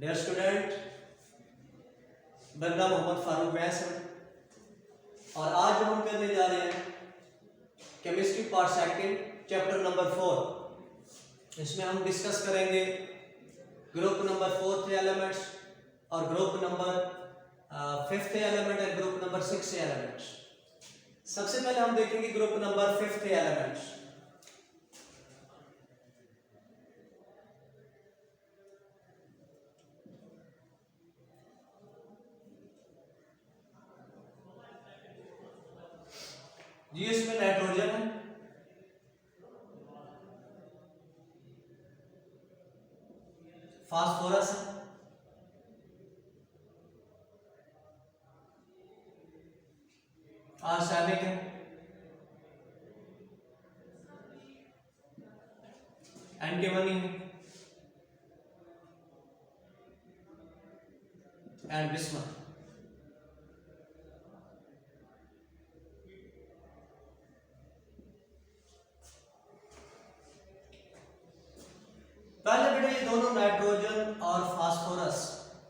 Dear student, मेरा नाम मोहम्मद फारूक वैस है और आज हम करने जा रहे हैं chemistry part second chapter number 4। इसमें हम डिस्कस करेंगे ग्रुप नंबर 4 एलिमेंट्स और ग्रुप नंबर 5th एलिमेंट और ग्रुप नंबर 6 एलिमेंट्स। सबसे पहले हम देखेंगे ग्रुप नंबर 5th एलिमेंट्स। जी इसमें नाइट्रोजन है, फास्फोरस है, आर्सेनिक है, एंटीमनी है एंड बिस्मथ। पहले बेटा ये दोनों नाइट्रोजन और फास्फोरस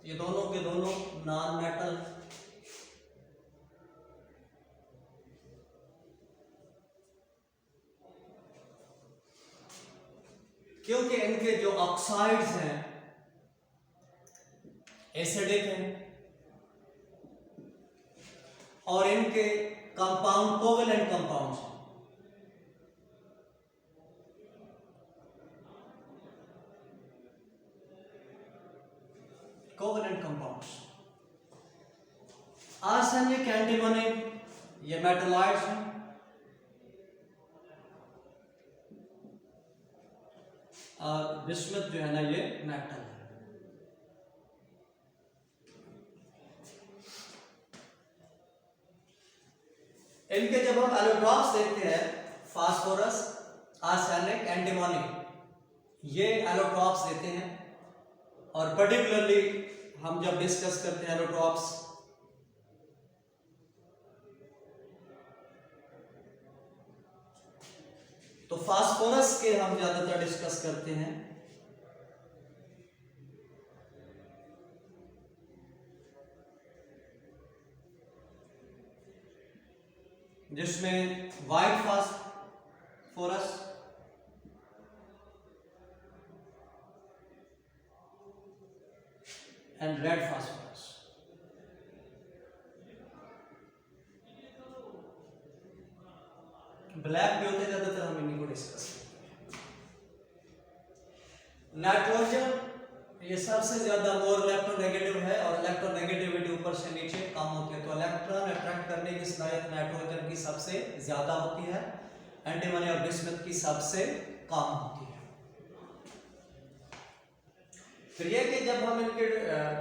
ये दोनों के दोनों नॉन मेटल, क्योंकि इनके जो ऑक्साइड्स हैं एसिडिक हैं और इनके कंपाउंड कोवेलेंट कंपाउंड्स हैं। कोवेलेंट कंपाउंड्स आर्सेनिक, एंटीमनी ये मेटलॉइड्स हैं और बिस्मथ जो है ना ये मेटल है। इनके जब हम एलोट्रॉप्स देखते हैं फास्फोरस, आर्सेनिक, एंटीमनी ये एलोट्रॉप्स देते हैं और पर्टिकुलरली हम जब डिस्कस करते हैं एलोट्रॉप्स तो फास्फोरस के हम ज्यादातर डिस्कस करते हैं। जिसमें white phosphorus, and red phosphorus. Black भी होते ज्यादातर, हम इन्हीं को डिस्कस करते हैं। नाइट्रोजन ये सबसे ज्यादा मोर इलेक्ट्रोनेगेटिव है और इलेक्ट्रोनेगेटिविटी ऊपर से नीचे कम होती है, तो इलेक्ट्रॉन अट्रैक्ट करने की सलाहियत नाइट्रोजन की सबसे ज्यादा होती है, एंटीमनी और बिस्मथ की सबसे कम होती है। फिर ये कि जब हम इनके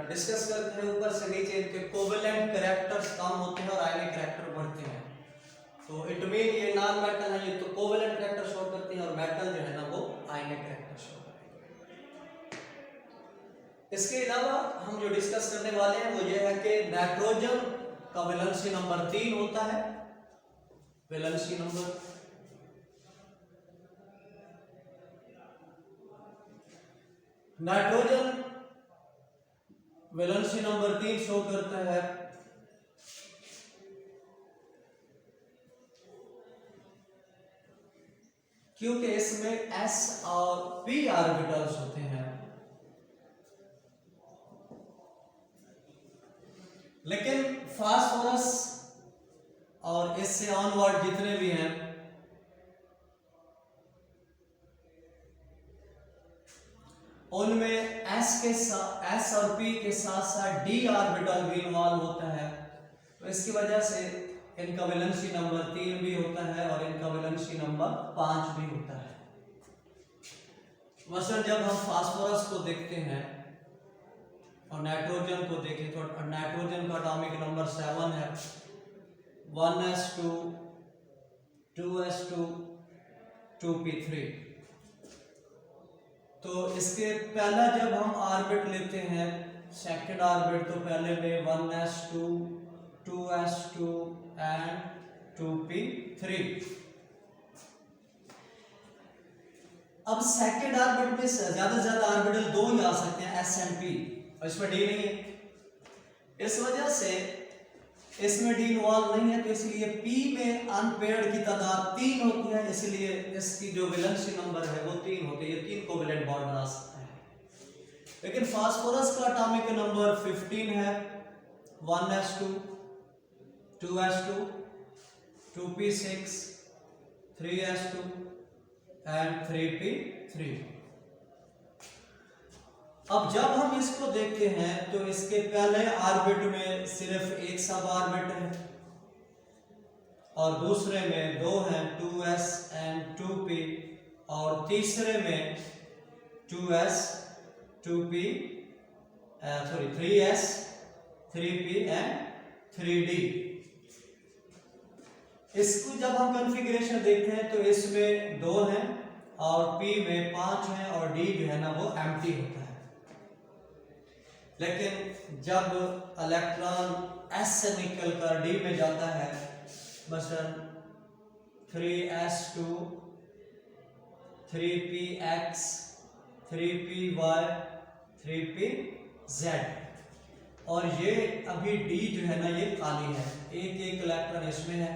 डिस्कस करते हैं ऊपर से नीचे इनके कोवेलेंट कैरेक्टर्स कम होते हैं और आयनिक कैरेक्टर बढ़ते हैं, तो इट मीन ये नॉन मेटल है, ये तो कोवेलेंट कैरेक्टर शो करती हैं और मेटल जो है ना वो आयनिक कैरेक्टर शो करती है। इसके अलावा हम जो डिस्कस करने वाले हैं वो ये है कि नाइट्रोजन का वैलेंसी नंबर 3 होता है। Valency number nitrogen valency number 3 show करता है क्योंकि इसमें s और p ऑर्बिटल्स होते हैं, लेकिन फास्फोरस और इससे ऑनवर्ड जितने भी हैं उनमें s और p के साथ साथ d ऑर्बिटल भी इन्वॉल्व होता है, तो इसकी वजह से इनका वैलेंसी नंबर 3 भी होता है और इनका वैलेंसी नंबर 5 भी होता है। मसलन जब हम फास्फोरस को देखते हैं और नाइट्रोजन को देखें तो नाइट्रोजन का एटॉमिक नंबर 7 है, 1s2 2s2 2p3। तो इसके पहला जब हम ऑर्बिट लेते हैं सेकंड ऑर्बिट, तो पहले में 1s2 2s2 एंड 2p3। अब सेकंड ऑर्बिट में ज्यादा से ज्यादा ऑर्बिटल दो ही आ सकते हैं, एस एंड पी। और इसमें डी नहीं है, इस वजह से इसमें डी इन्वॉल्व नहीं है, तो इसलिए पी में अनपेयर्ड की तादाद 3 होती है, इसलिए इसकी जो वैलेंसी नंबर है वो 3 होती है, ये 3 कोवेलेंट बॉन्ड बना सकते हैं। लेकिन फास्फोरस का एटॉमिक नंबर 15 है, 1s2 2s2 2p6 3s2 and 3p3। अब जब हम इसको देखते हैं तो इसके पहले ऑर्बिट में सिर्फ एक सब ऑर्बिट है और दूसरे में 2 हैं, 2s एंड 2p, और तीसरे में 2s 2p 3s 3p and 3d। इसको जब हम कॉन्फ़िगरेशन देखते हैं तो इसमें 2 हैं और p में 5 हैं और d जो है ना वो एम्प्टी होता है। लेकिन जब इलेक्ट्रॉन s से निकल कर d में जाता है, मसलन 3s2 3px 3py 3pz, और ये अभी d जो है ना ये खाली है, एक एक इलेक्ट्रॉन इसमें है।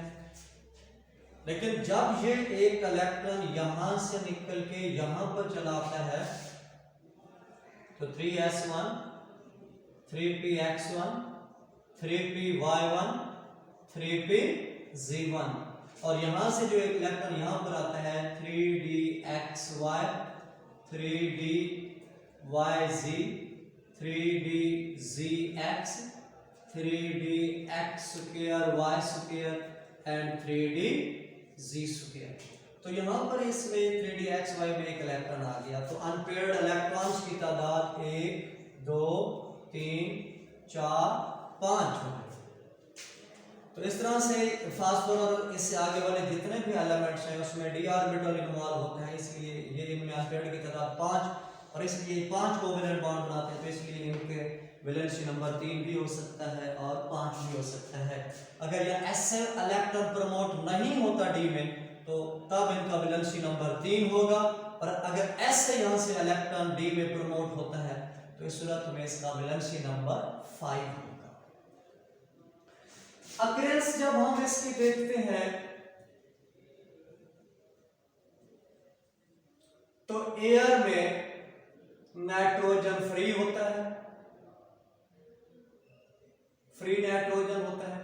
लेकिन जब ये एक इलेक्ट्रॉन यहां से निकल के यहां पर चलाता है तो 3s1 3px1 3py1 3pz1, और यहां से जो एक इलेक्ट्रॉन यहां पर आता है 3dxy 3dyz 3dzx 3dx² y² and 3dz²। तो यहां पर इसमें 3dxy में एक इलेक्ट्रॉन आ गया, तो अनपेयर्ड इलेक्ट्रॉन्स की तादाद 1 2 3 4 5 हो गई। तो इस तरह से फास्फोरस और इससे आगे वाले जितने भी एलिमेंट्स हैं उसमें d ऑर्बिटल इन्वॉल्व होता है, इसलिए ये इनमें अनपेयर्ड की तादाद 5, और इसलिए 5 कोवेलेंट बॉन्ड बनाते हैं, तो इसलिए इनके वैलेंसी नंबर 3 भी हो सकता है और 5 भी हो सकता है। अगर यह s से इलेक्ट्रॉन प्रमोट नहीं होता d में तो तब इनका वैलेंसी नंबर 3 होगा, और अगर s से यहां से इलेक्ट्रॉन d में प्रमोट होता है तो इस सूरत में इसका वैलेंसी नंबर 5 होगा। अक्रेंस जब हम इसकी देखते हैं तो एयर में नाइट्रोजन फ्री होता है, फ्री नाइट्रोजन होता है,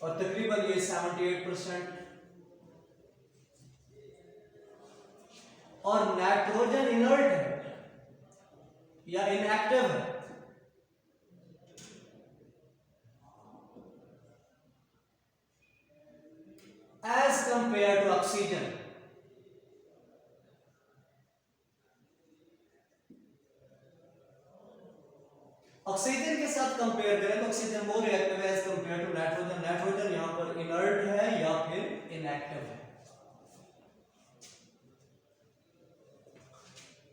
और तकरीबन ये 78%, और नाइट्रोजन इनर्ट है या इनएक्टिव है। As compare to oxygen, oxygen के साथ कंपेयर करें तो ऑक्सीजन मोर रिएक्टिव है as compare to nitrogen. Nitrogen यहां पर इनर्ट है या फिर इनएक्टिव है।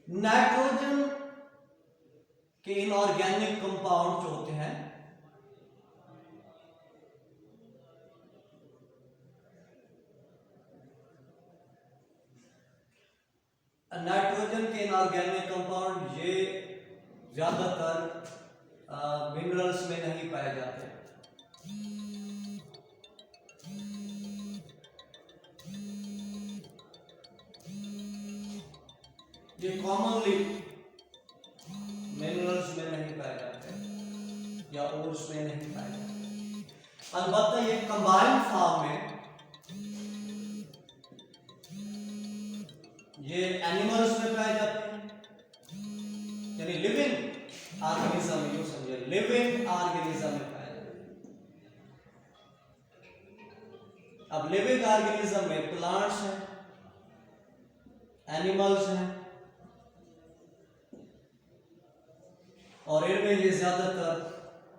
नाइट्रोजन के इनऑर्गेनिक कंपाउंड जो होते हैं नाइट्रोजन के इनऑर्गेनिक कंपाउंड ये ज्यादातर मिनरल्स में नहीं पाए जाते। ये कॉमनली मिनरल्स में नहीं पाए जाते या ओर्स में नहीं पाए जाते। अलबत्ता ये कंबाइंड फॉर्म में ये एनिमल्स में पाए जाते हैं, यानी लिविंग ऑर्गेनिज्म, यूं समझिए लिविंग ऑर्गेनिज्म में पाए जाते हैं। अब लिविंग ऑर्गेनिज्म में प्लांट्स हैं, एनिमल्स हैं, और इनमें ये ज्यादातर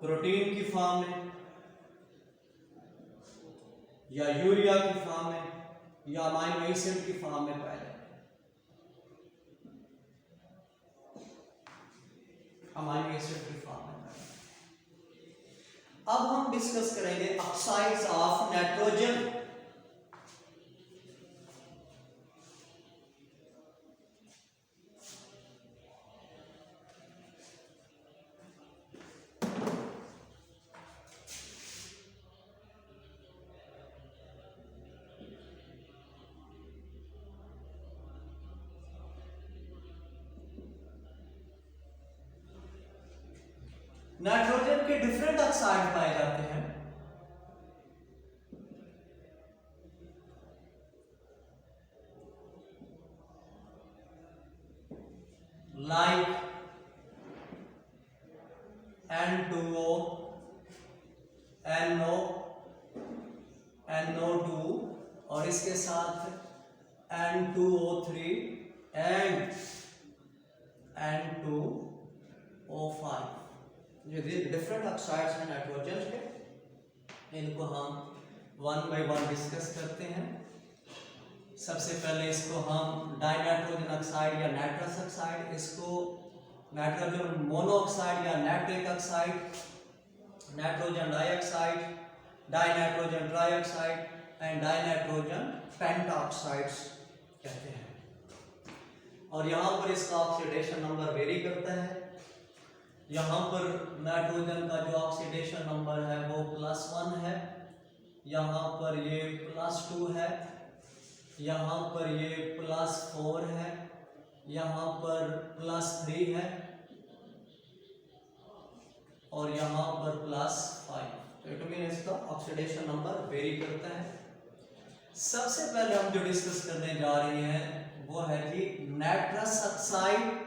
प्रोटीन की फॉर्म में या यूरिया की फॉर्म में या अमाइनो एसिड की फॉर्म में पाए जाते हैं। अमाइनो एसिड की फॉर्म में पाए जाते हैं। अब हम डिस्कस करेंगे ऑक्साइड्स ऑफ नाइट्रोजन। नाइट्रोजन के डिफरेंट ऑक्साइड पाए जाते हैं। लाइक N2O, NO, NO2 और इसके साथ N2O3 एंड N2O5। जो डिफरेंट ऑक्साइड्स हैं नाइट्रोजन के, इनको हम वन बाय वन डिस्कस करते हैं। सबसे पहले इसको हम डाइनाइट्रोजन ऑक्साइड या नाइट्रस ऑक्साइड, इसको नाइट्रोजन मोनोऑक्साइड या nitric oxide, nitrogen dioxide, dinitrogen trioxide and dinitrogen pentoxides कहते हैं। और यहाँ पर इसका ऑक्सीडेशन नंबर वेरी करता है। यहाँ पर नाइट्रोजन का जो ऑक्सीडेशन नंबर है वो +1 है, यहाँ पर ये +2 है, यहाँ पर ये +4 है, यहाँ पर +3 है और यहाँ पर +5। तो इट मीन इसका ऑक्सीडेशन नंबर वेरी करता है। सबसे पहले हम जो डिस्कस करने जा रहे हैं वो है कि नाइट्रस ऑक्साइड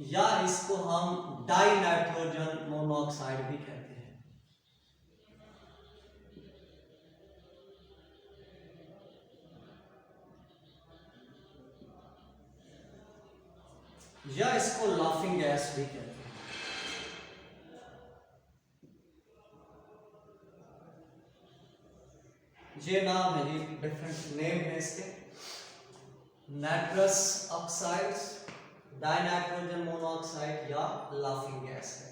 या इसको हम डाइनाइट्रोजन मोनोऑक्साइड भी कहते हैं। या इसको लाफिंग गैस भी कहते हैं। ये नाम है जी, डिफरेंट नेम है इसके। नाइट्रस ऑक्साइड्स, डाइनाइट्रोजन मोनोऑक्साइड या लाफिंग गैस है।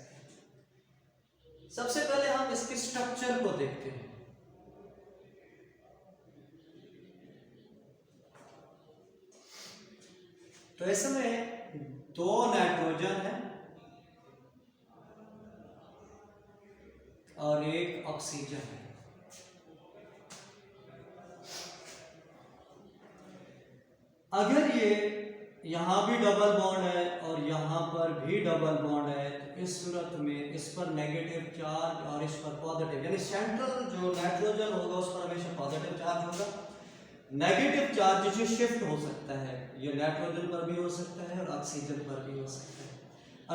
सबसे पहले हम इसके स्ट्रक्चर को देखते हैं। तो इसमें 2 नाइट्रोजन है और 1 ऑक्सीजन है। अगर ये यहां भी डबल बॉन्ड है और यहां पर भी डबल बॉन्ड है तो इस सूरत में इस पर नेगेटिव चार्ज और इस पर पॉजिटिव, यानी सेंट्रल जो नाइट्रोजन होगा उस पर हमेशा पॉजिटिव चार्ज होगा। नेगेटिव चार्ज जो शिफ्ट हो सकता है, ये नाइट्रोजन पर भी हो सकता है और ऑक्सीजन पर भी हो सकता है।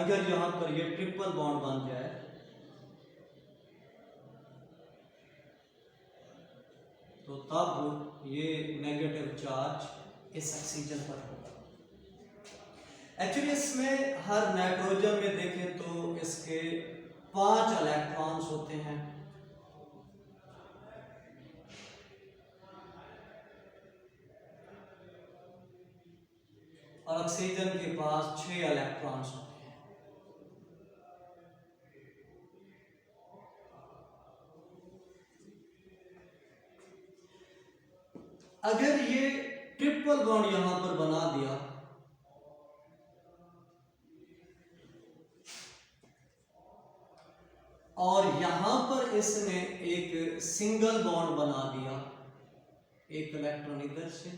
अगर यहां पर ये ट्रिपल बॉन्ड बन जाए तो तब ये नेगेटिव चार्ज इस ऑक्सीजन पर होगा। एक्चुअली इसमें हर नाइट्रोजन में देखें तो इसके 5 इलेक्ट्रॉन्स होते हैं और ऑक्सीजन के पास 6 इलेक्ट्रॉन्स होते हैं। अगर ये ट्रिपल बॉन्ड यहां पर बना दिया और यहां पर इसने एक सिंगल बॉन्ड बना दिया, एक इलेक्ट्रॉन इधर से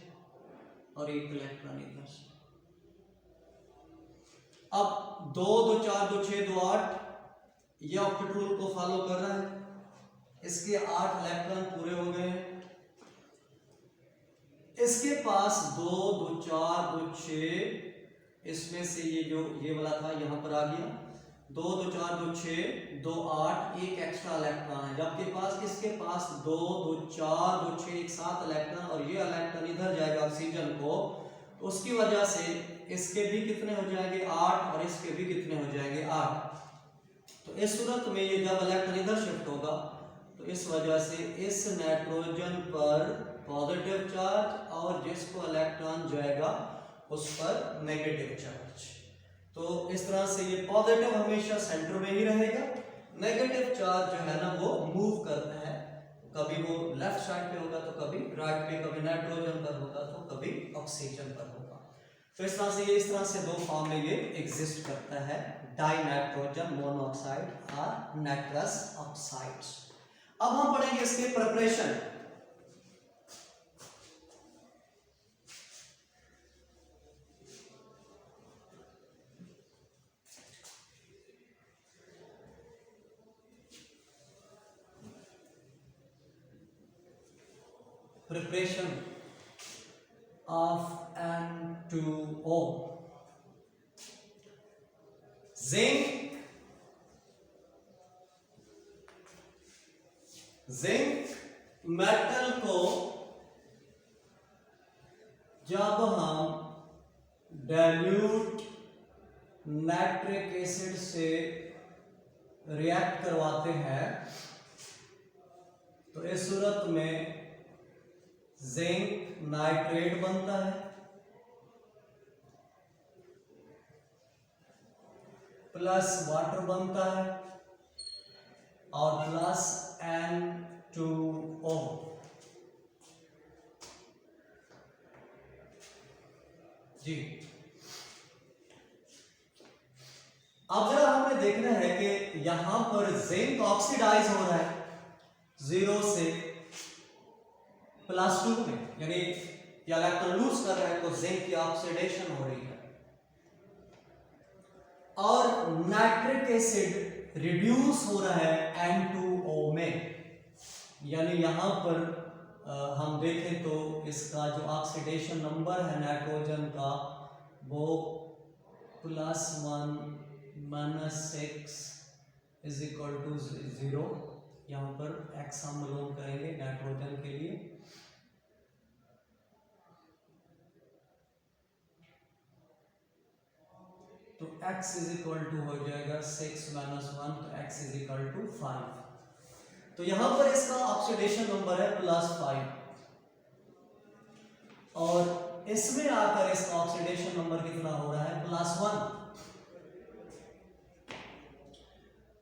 और एक इलेक्ट्रॉन इधर से। अब 2 2 4 2 6 2 8 ये ऑक्टेट रूल को फॉलो कर रहा है। इसके 8 इलेक्ट्रॉन पूरे हो गए हैं। इसके पास 2 2 4 2 6, इसमें से ये जो ये वाला था यहां पर आ गया, 2 2 4 2 6 2 8, एक एक्स्ट्रा इलेक्ट्रॉन है। जबकि पास इसके पास 2 2 4 2 6 एक 7 इलेक्ट्रॉन और ये इलेक्ट्रॉन इधर जाएगा ऑक्सीजन को, उसकी वजह से इसके भी कितने हो जाएंगे 8 और इसके भी कितने हो जाएंगे 8। तो इस सूरत में ये जब इलेक्ट्रॉन इधर शिफ्ट होगा तो इस वजह से इस नाइट्रोजन पर पॉजिटिव चार्ज और जिसको इलेक्ट्रॉन जाएगा उस पर नेगेटिव चार्ज। तो इस तरह से ये पॉजिटिव हमेशा सेंटर में ही रहेगा, नेगेटिव चार्ज जो है ना वो मूव करता है, कभी वो लेफ्ट साइड पे होगा तो कभी राइट पे, कभी नाइट्रोजन पर होगा तो कभी ऑक्सीजन पर होगा। तो इस तरह से ये इस तरह से 2 फॉर्म में ये एग्जिस्ट करता है, डाइनाइट्रोजन मोनोऑक्साइड और नाइट्रस ऑक्साइड्स। अब हम पढ़ेंगे इसके preparation. preparation of N2O. Zinc metal को जब हम डाइल्यूट नाइट्रिक एसिड से रिएक्ट करवाते हैं तो इस सूरत में जिंक नाइट्रेट बनता है प्लस वाटर बनता है और प्लस N2O। जी अब जरा हमें देखना है कि यहां पर जिंक ऑक्सीडाइज हो रहा है 0 से +2 में, यानी इलेक्ट्रॉन लूज कर रहा है तो जिंक की ऑक्सीडेशन हो रही है। और नाइट्रिक एसिड रिड्यूस हो रहा है N2O में, यानी यहां पर हम देखें तो इसका जो ऑक्सीडेशन नंबर है नाइट्रोजन का वो +1 -6 = 0। यहां पर x हम लोग करेंगे नाइट्रोजन के लिए। तो x हो जाएगा 6 - 1, तो x 5। तो यहां पर इसका ऑक्सीडेशन नंबर है +5 और इसमें आकर इसका ऑक्सीडेशन नंबर कितना हो रहा है +1।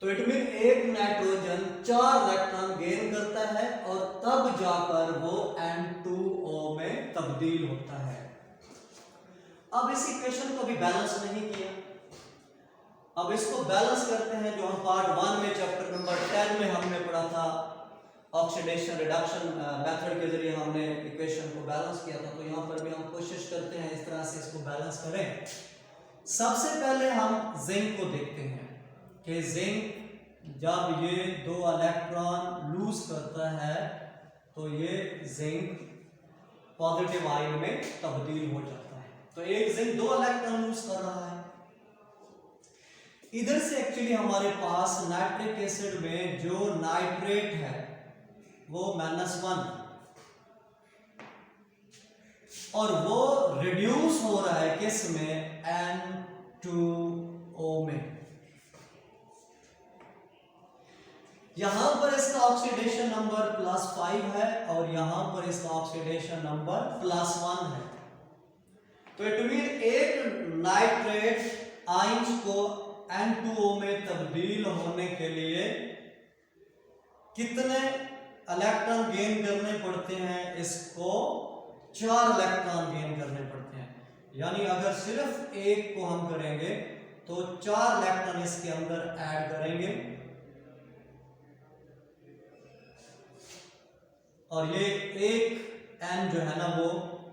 तो इट मीन एक नाइट्रोजन 4 इलेक्ट्रॉन गेन करता है और तब जाकर वो N2O में तब्दील होता है। अब इस इक्वेशन को भी बैलेंस नहीं किया, अब इसको बैलेंस करते हैं जो हम पार्ट 1 में चैप्टर नंबर 10 में हमने पढ़ा था। ऑक्सीडेशन रिडक्शन मेथड के जरिए हमने इक्वेशन को बैलेंस किया था, तो यहाँ पर भी हम कोशिश करते हैं इस तरह से इसको बैलेंस करें। सबसे पहले हम जिंक को देखते हैं कि जिंक जब ये 2 इलेक्ट्रॉन लूज करता है तो ये जिंक पॉजिटिव आयन में तब्दील हो जाता है। तो एक जिंक 2 इलेक्ट्रॉन लूज कर रहा है। इधर से एक्चुअली हमारे पास नाइट्रिक एसिड में जो नाइट्रेट है वो -1 और वो रिड्यूस हो रहा है किस में N2O में। यहां पर इसका ऑक्सीडेशन नंबर +5 है और यहां पर इसका ऑक्सीडेशन नंबर +1 है। तो इट मीन एक नाइट्रेट आयंस को N2O में तब्दील होने के लिए कितने इलेक्ट्रॉन गेन करने पड़ते हैं? इसको 4 इलेक्ट्रॉन गेन करने पड़ते हैं। यानी अगर सिर्फ एक को हम करेंगे तो 4 इलेक्ट्रॉन इसके अंदर ऐड करेंगे और ये एक N जो है ना वो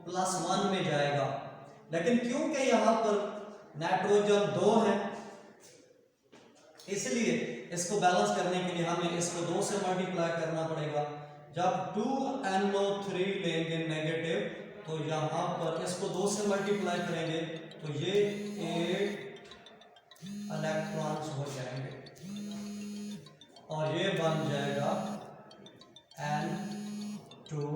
+1 में जाएगा। लेकिन क्योंकि यहां पर नाइट्रोजन 2 है इसलिए इसको बैलेंस करने के लिए हमें इसको 2 से मल्टीप्लाई करना पड़ेगा। जब 2NO3 लेंगे नेगेटिव तो यहां पर इसको 2 से मल्टीप्लाई करेंगे तो ये 8 इलेक्ट्रॉन्स हो जाएंगे और ये बन जाएगा N2O।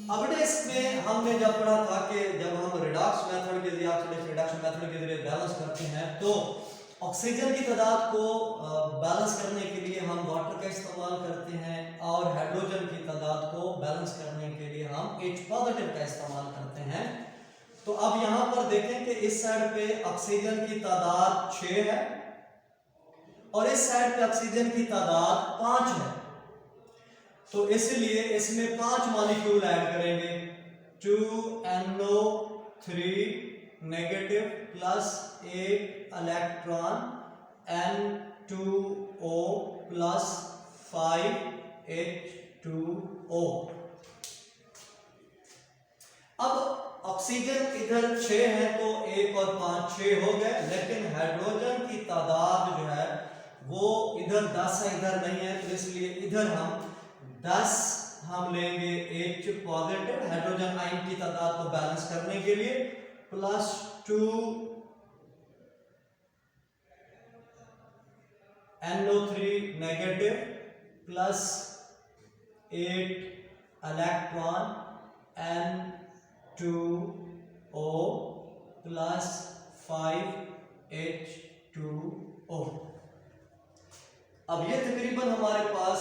अब इसमें हमने जब पढ़ा था कि जब हम रिडॉक्स मेथड के जरिए रिडक्शन मेथड के जरिए बैलेंस करते हैं तो ऑक्सीजन की तादाद को बैलेंस करने के लिए हम वाटर का इस्तेमाल करते हैं और हाइड्रोजन की तादाद को बैलेंस करने के लिए हम H पॉजिटिव का इस्तेमाल करते हैं। तो अब यहां पर देखें कि इस साइड पे ऑक्सीजन की तादाद 6 है और इस साइड पे ऑक्सीजन की तादाद 5 है। तो इसलिए इसमें 5 मॉलिक्यूल ऐड करेंगे 2NO3 negative plus 8 electron N2O plus 5 H2O। O। अब ऑक्सीजन इधर 6 है तो 1 और 5 6 हो गए, लेकिन हाइड्रोजन की तादाद जो है वो इधर 10 है, इधर नहीं है, तो इसलिए इधर हम 10 हम लेंगे H पॉजिटिव हाइड्रोजन आयन की तादाद को बैलेंस करने के लिए, plus 2 NO3 negative plus 8 electron N2O plus 5 H2O। अब ये तकरीबन हमारे पास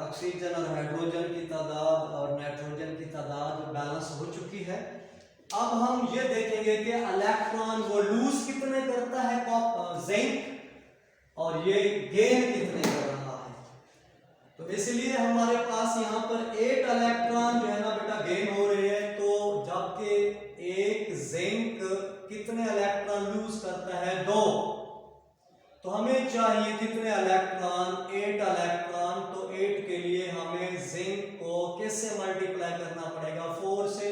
ऑक्सीजन और हाइड्रोजन की तादाद और नाइट्रोजन की तादाद बैलेंस हो चुकी है। अब हम ये देखेंगे कि इलेक्ट्रॉन वो लूज कितने करता है जिंक और ये गेन कितने कर रहा है। तो इसलिए हमारे पास यहाँ पर 8 इलेक्ट्रॉन जो है ना बेटा गेन हो रहे हैं, तो जबकि एक जिंक कितने इलेक्ट्रॉन लूज करता है 2, तो हमें चाहिए कितने इलेक्ट्रॉन 8 इलेक्ट्रॉन, तो 8 के लिए हमें जिंक को किससे मल्टीप्लाई करना पड़ेगा 4 से,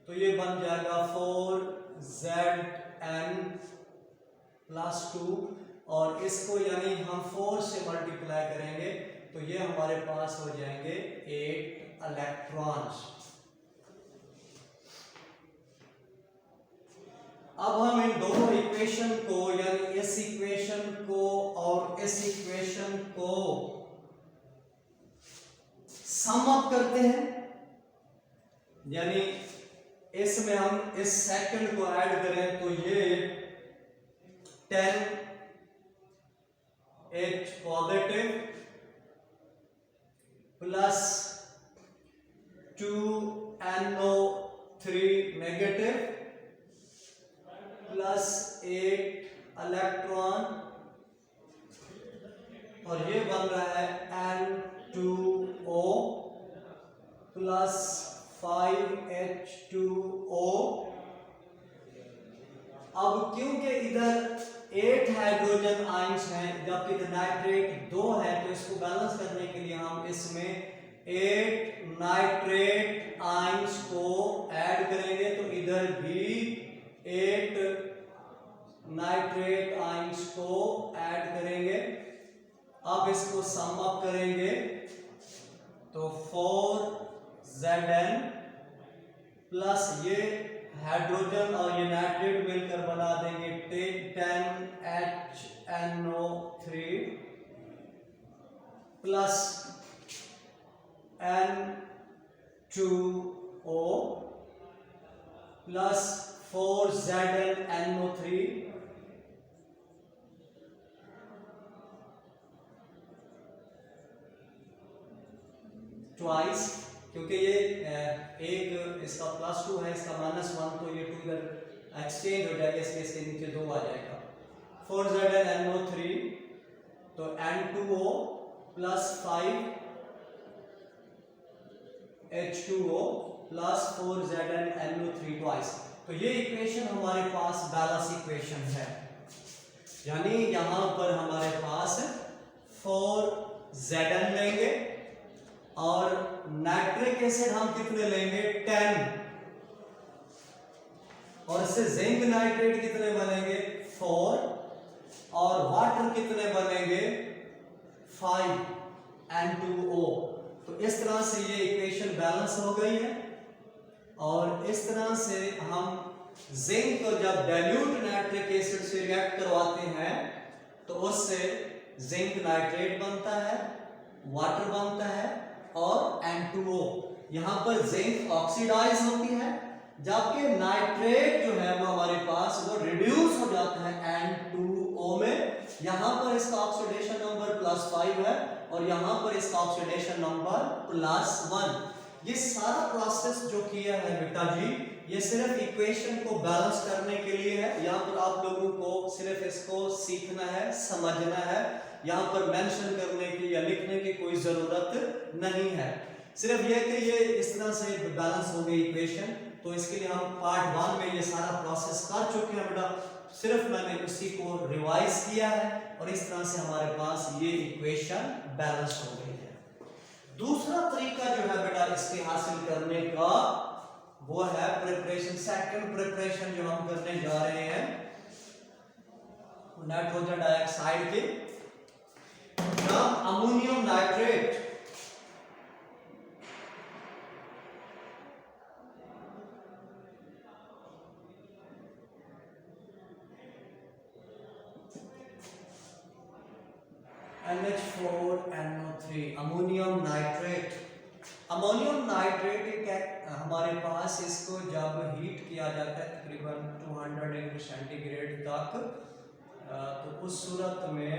तो ये बन जाएगा 4Zn प्लस 2 और इसको यानी हम 4 से मल्टीप्लाई करेंगे तो ये हमारे पास हो जाएंगे 8 इलेक्ट्रॉन्स। अब हम इन दोनों इक्वेशन को यानी इस इक्वेशन को और इस इक्वेशन को सम अप करते हैं, यानी इसमें हम इस सेकंड को ऐड करें तो ये 10H positive plus 2NO3 negative plus 8 electron और ये बन रहा है N2O प्लस 5H2O। अब क्योंकि इधर 8 हाइड्रोजन आयंस हैं जबकि नाइट्रेट 2 है, तो इसको बैलेंस करने के लिए हम इसमें 8 नाइट्रेट आयंस को ऐड करेंगे, तो इधर भी 8 नाइट्रेट आयंस को ऐड करेंगे। अब इसको सम अप करेंगे तो 4Zn प्लस ये हाइड्रोजन और ये नाइट्रेट मिलकर बना देंगे 10HNO3 plus N2O plus 4ZnNO3 twice, क्योंकि ये एक इसका +2 है, इसका -1, तो ये 2 इधर एक्सचेंज हो जाएगा, इसके नीचे 2 आ जाएगा। 4ZnNO3 तो N2O plus 5H2O plus 4ZnNO3 twice. तो ये इक्वेशन हमारे पास बैलेंस इक्वेशन है, यानी यहां पर हमारे पास 4Zn लेंगे और नाइट्रिक एसिड हम कितने लेंगे 10 और इससे जिंक नाइट्रेट कितने बनेंगे 4 और वाटर कितने बनेंगे 5 N2O। तो इस तरह से ये इक्वेशन बैलेंस हो गई है और इस तरह से हम जिंक को जब डाइल्यूट नाइट्रिक एसिड से रिएक्ट करवाते हैं तो उससे जिंक नाइट्रेट बनता है, वाटर बनता है और N2O। यहां पर जिंक ऑक्सीडाइज होती है जबकि नाइट्रेट जो है वो हमारे पास वो रिड्यूस हो जाता है N2O में। यहां पर इसका ऑक्सीडेशन नंबर +5 है और यहां पर इसका ऑक्सीडेशन नंबर +1। ये सारा प्रोसेस जो किया है बेटा जी ये सिर्फ इक्वेशन को बैलेंस करने के लिए है। यहाँ पर आप लोगों को सिर्फ इसको सीखना है, समझना है, यहाँ पर मेंशन करने की या लिखने की कोई जरूरत नहीं है। सिर्फ ये कि ये इस तरह से बैलेंस हो गई इक्वेशन, तो इसके लिए हम पार्ट 1 में ये सारा प्रोसेस कर चुके हैं बेटा, सिर्फ मैंने उसी को रिवाइज किया है और इस तरह से हमारे पास ये इक्वेशन बैलेंस हो गई है। दूसरा तरीका जो है बेटा इसके हासिल करने का वो है प्रिपरेशन, सेकंड प्रिपरेशन जो हम करने जा रहे हैं नाइट्रोजन डाइऑक्साइड के नाम ammonium nitrate. NH4NO3 ammonium nitrate. Ammonium nitrate एक हमारे पास इसको जब हीट किया जाता है तकरीबन 200 डिग्री सेंटीग्रेड तक, तो उस सूरत में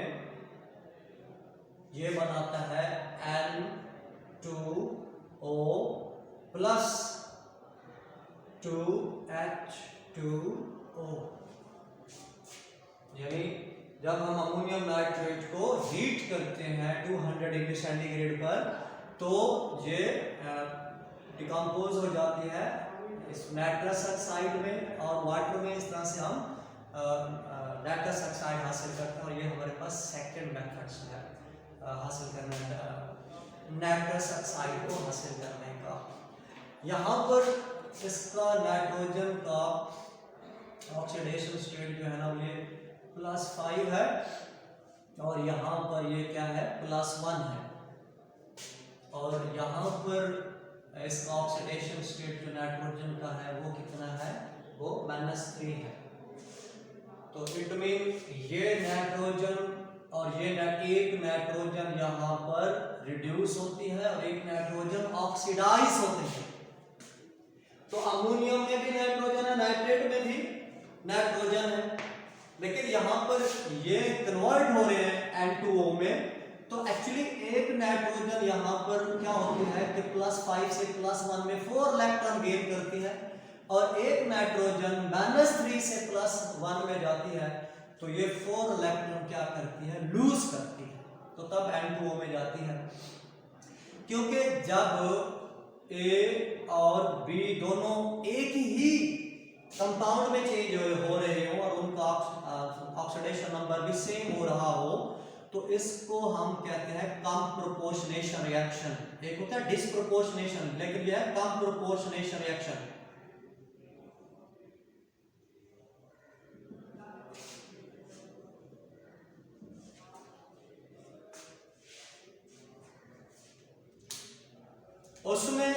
ये बनाता है N2O प्लस 2H2O। यानी जब हम अमोनियम नाइट्रेट को हीट करते हैं 200 डिग्री सेंटीग्रेड पर तो ये डिकम्पोज हो जाती है इस नाइट्रस ऑक्साइड में और वाटर में। इस तरह से हम नाइट्रस ऑक्साइड हासिल करते हैं और ये हमारे पास सेकंड मेथड है हासिल करने का, नाइट्रस ऑक्साइड को हासिल करने का। यहाँ पर इसका नाइट्रोजन का ऑक्सीडेशन स्टेट जो है ना ये +5 है और यहाँ पर ये क्या है +1 है और यहाँ पर इसका ऑक्सीडेशन स्टेट जो नाइट्रोजन का है वो कितना है, वो -3 है। तो इट मीन ये नाइट्रोजन और ये एक नाइट्रोजन यहाँ पर रिड्यूस होती है और एक नाइट्रोजन ऑक्सीडाइज होते हैं। तो अमोनियम में भी नाइट्रोजन है, नाइट्रेट में भी नाइट्रोजन है, लेकिन यहाँ पर ये कन्वर्ट हो रहे हैं N2O में। तो एक्चुअली एक नाइट्रोजन यहाँ पर क्या होती है कि +5 से +1 में 4 इलेक्ट्रॉन गेन करती है और एक नाइट्रोजन -3 से +1 में जाती है तो ये 4 इलेक्ट्रॉन क्या करती है, लूज करती है, तो तब N2O में जाती है। क्योंकि जब A और B दोनों एक ही कंपाउंड में चेंज हो रहे हो और उनका ऑक्सीडेशन नंबर भी सेम हो रहा हो तो इसको हम कहते हैं कम प्रोपोर्शनेशन रिएक्शन। एक होता है डिसप्रोपोर्शनेशन, लेकिन यह है कम प्रोपोर्शनेशन रिएक्शन। उसमें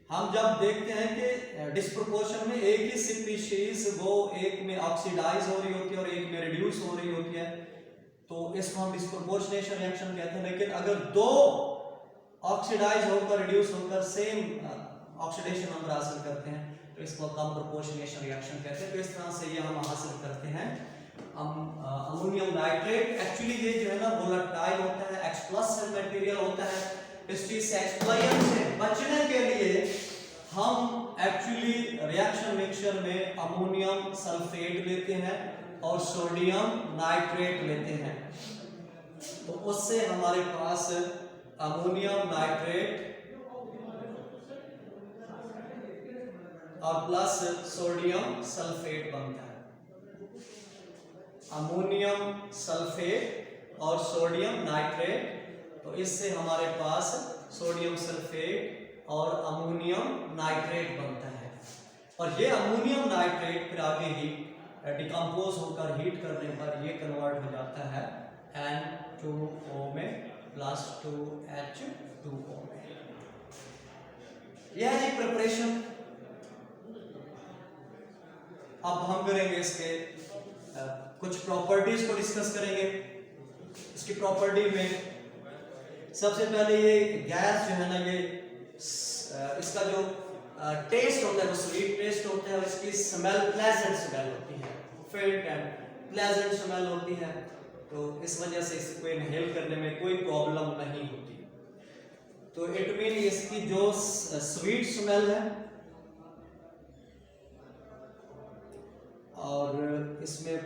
हम जब देखते हैं कि डिस्प्रोपोर्शन में एक ही स्पीशीज वो एक में ऑक्सीडाइज हो रही होती है और एक में रिड्यूस हो रही होती है तो इसको हम डिस्प्रोपोर्शनेशन रिएक्शन कहते हैं। लेकिन अगर दो ऑक्सीडाइज होकर रिड्यूस होकर सेम ऑक्सीडेशन नंबर हासिल करते हैं तो इसको कम प्रोपोर्शनेशन रिएक्शन कहते हैं। तो इस तरह से ये हम हासिल करते हैं अमोनियम नाइट्रेट। एक्चुअली ये जो है ना वोलेटाइल होता है, H+ मटेरियल होता है। इस चीज से एक्सप्लोजन से बचने के लिए हम एक्चुअली रिएक्शन मिक्सचर में अमोनियम सल्फेट लेते हैं और सोडियम नाइट्रेट लेते हैं। तो उससे हमारे पास अमोनियम नाइट्रेट और प्लस सोडियम सल्फेट बनता है। अमोनियम सल्फेट और सोडियम नाइट्रेट, तो इससे हमारे पास सोडियम सल्फेट और अमोनियम नाइट्रेट बनता है। और ये अमोनियम नाइट्रेट फिर आगे ही डिकम्पोज होकर हीट करने पर ये कन्वर्ट हो जाता है N2O में +2H2O में। यह है जी प्रिपरेशन। अब हम करेंगे इसके कुछ प्रॉपर्टीज को डिस्कस करेंगे। इसकी प्रॉपर्टी में सबसे पहले ये गैस जो है ना ये इसका जो टेस्ट होता है वो स्वीट टेस्ट होता है और इसकी स्मेल प्लेजेंट स्मेल होती है, फेल्ट एंड प्लेजेंट स्मेल होती है। तो इस वजह से इसको इनहेल करने में कोई प्रॉब्लम नहीं होती। तो इट मीन इसकी जो स्वीट स्मेल है और इसमें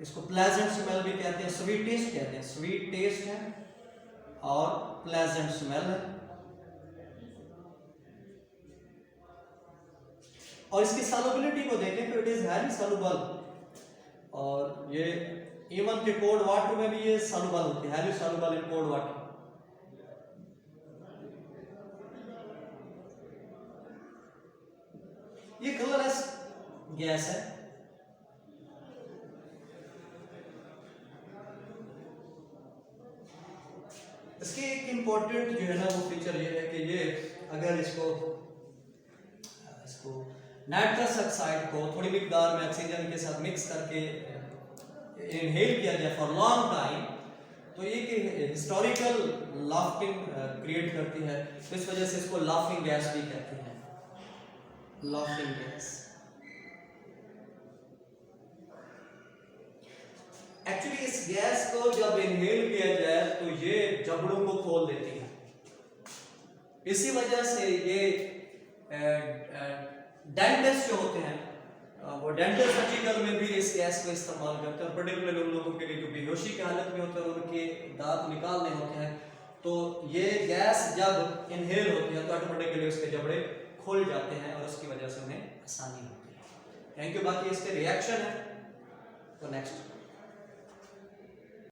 इसको प्लेजेंट स्मेल भी कहते हैं, स्वीट टेस्ट कहते हैं, स्वीट टेस्ट है और प्लेजेंट स्मेल है। और इसकी सॉल्युबिलिटी को देखें तो इट इज हाईली सॉल्युबल और ये इवन के कोल्ड वाटर में भी ये सॉल्युबल होती है, highly soluble in cold water. Gas है। इसकी एक इम्पोर्टेंट जो है ना वो फीचर ये है कि ये अगर इसको नाइट्रस ऑक्साइड को थोड़ी मिकदार में ऑक्सीजन के साथ मिक्स करके इनहेल किया जाए फॉर लॉन्ग टाइम, तो ये कि हिस्टोरिकल लाफ्टिंग क्रिएट करती है, तो इस वजह से इसको लाफिंग गैस भी कहते हैं, लाफिंग गैस। एक्चुअली इस गैस को जब इनहेल किया जाए तो ये जबड़ों को खोल देती है, इसी वजह से ये डेंटिस्ट जो होते हैं वो डेंटल सर्जिकल में भी इस गैस को इस्तेमाल करते हैं, पर्टिकुलरली उन लोगों के लिए जो बेहोशी की हालत में होते हैं और उनके दांत निकालने होते हैं, तो ये गैस जब इनहेल होती है तो ऑटोमेटिकली उसके जबड़े खुल जाते हैं और उसकी वजह से उन्हें आसानी होती है। Thank you. बाकी इसके रिएक्शन है तो नेक्स्ट